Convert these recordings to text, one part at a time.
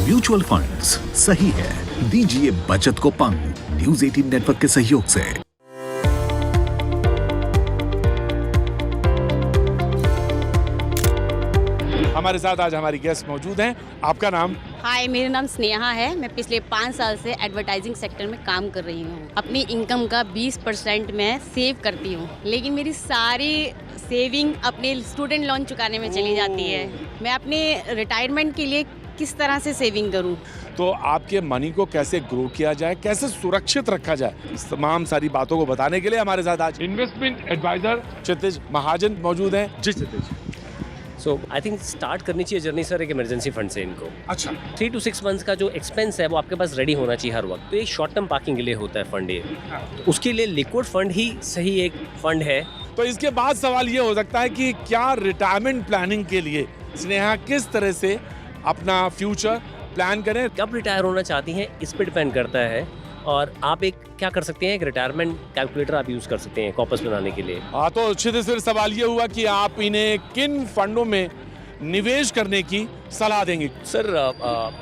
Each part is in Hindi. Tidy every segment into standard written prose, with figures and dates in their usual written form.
म्यूचुअल फंड्स सही है, दीजिए बचत को पंग। न्यूज़ 18 नेटवर्क के सहयोग से। हमारे साथ आज हमारी गेस्ट मौजूद हैं। आपका नाम? हाय, मेरा नाम स्नेहा है। मैं पिछले 5 साल से एडवर्टाइजिंग सेक्टर में काम कर रही हूँ। अपनी इनकम का 20% मैं सेव करती हूँ, लेकिन मेरी सारी सेविंग अपने स्टूडेंट लोन चुकाने में चली जाती है। मैं अपने रिटायरमेंट के लिए किस तरह से सेविंग करूँ? तो आपके मनी को कैसे ग्रो किया जाए, कैसे सुरक्षित रखा जाए, इस तमाम सारी बातों को बताने के लिए हमारे साथ आज इन्वेस्टमेंट एडवाइजर क्षितिज महाजन मौजूद हैं। जी क्षितिज। सो आई थिंक स्टार्ट करनी चाहिए जर्नी सर एक इमरजेंसी फंड से इनको। अच्छा। 3 to 6 मंथ्स का जो एक्सपेंस है वो आपके पास रेडी होना चाहिए हर वक्त। तो ये शॉर्ट टर्म पार्किंग के लिए होता है फंड ये। तो उसके लिए लिक्विड फंड ही सही एक फंड है। तो इसके बाद सवाल ये हो सकता है कि क्या रिटायरमेंट प्लानिंग के लिए स्नेहा किस तरह से अपना फ्यूचर प्लान करें? कब रिटायर होना चाहती हैं इस पर डिपेंड करता है। और आप एक क्या कर सकते हैं, एक रिटायरमेंट कैलकुलेटर आप यूज़ कर सकते हैं कॉपस बनाने के लिए। हाँ, तो क्षितिज फिर सवाल ये हुआ कि आप इन्हें किन फंडों में निवेश करने की सलाह देंगे? सर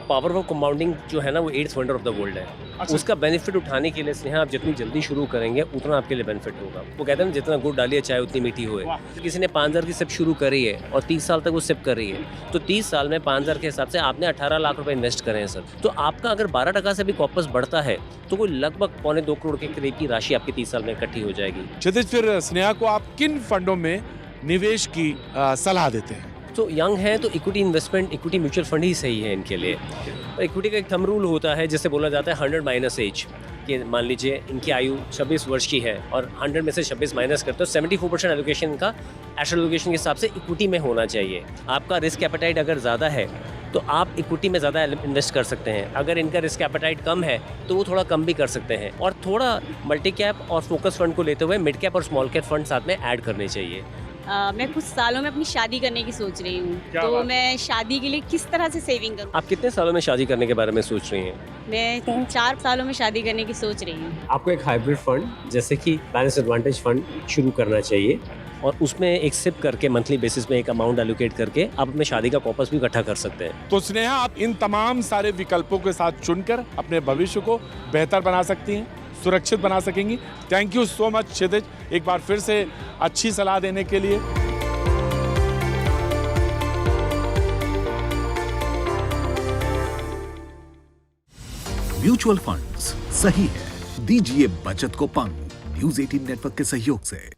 पावर ऑफ कंपाउंडिंग जो है ना वो 8th wonder of the world है। अच्छा। उसका बेनिफिट उठाने के लिए स्नेहा आप जितनी जल्दी शुरू करेंगे उतना आपके लिए बेनिफिट होगा। वो कहते हैं ना जितना गुड़ डालिए चाय उतनी मीठी होए। किसी ने 5000 की सिप शुरू करी है और 30 साल तक वो सिप कर रही है, तो 30 साल में 5000 के हिसाब से आपने 18 लाख रुपए इन्वेस्ट करें हैं सर। तो आपका अगर 12% से भी कॉपस बढ़ता है तो कोई लगभग 1.25 करोड़ के करीब की राशि आपकी 30 साल में इकट्ठी हो जाएगी। क्षितिज, फिर स्नेहा को आप किन फंडों में निवेश की सलाह देते हैं? तो यंग है तो equity investment, equity mutual fund ही सही है इनके लिए। और इक्विटी का एक थंब रूल होता है जिससे बोला जाता है 100 माइनस एज, कि मान लीजिए इनकी आयु 26 वर्ष की है और 100 में से 26 माइनस करते हो 74% एलोकेशन का एसेट एलोकेशन के हिसाब से इक्विटी में होना चाहिए। आपका रिस्क एपेटाइट अगर ज़्यादा है तो आप इक्विटी में ज़्यादा इन्वेस्ट कर सकते हैं। अगर इनका रिस्क एपेटाइट कम है तो वो थोड़ा कम भी कर सकते हैं। और थोड़ा मल्टी कैप और फोकस फंड को लेते हुए मिड कैप और स्मॉल कैप फंड साथ में ऐड करने चाहिए। मैं कुछ सालों में अपनी शादी करने की सोच रही हूँ, क्या तो बात? मैं शादी के लिए किस तरह से सेविंग करूँ? आप कितने सालों में शादी करने के बारे में सोच रही हैं? मैं 3-4 सालों में शादी करने की सोच रही हूँ। आपको एक हाइब्रिड फंड जैसे कि बैलेंस एडवांटेज फंड शुरू करना चाहिए और उसमें एक सिप करके मंथली बेसिस में एक अमाउंट एलोकेट करके आप अपने शादी का कॉपस भी इकट्ठा कर सकते हैं। तो स्नेहा, आप इन तमाम सारे विकल्पों के साथ चुनकर अपने भविष्य को बेहतर बना सकती हैं, सुरक्षित बना सकेंगी। थैंक यू सो मच क्षितिज, एक बार फिर से अच्छी सलाह देने के लिए। म्यूचुअल फंड्स सही है, दीजिए बचत को पंग। न्यूज़ 18 नेटवर्क के सहयोग से।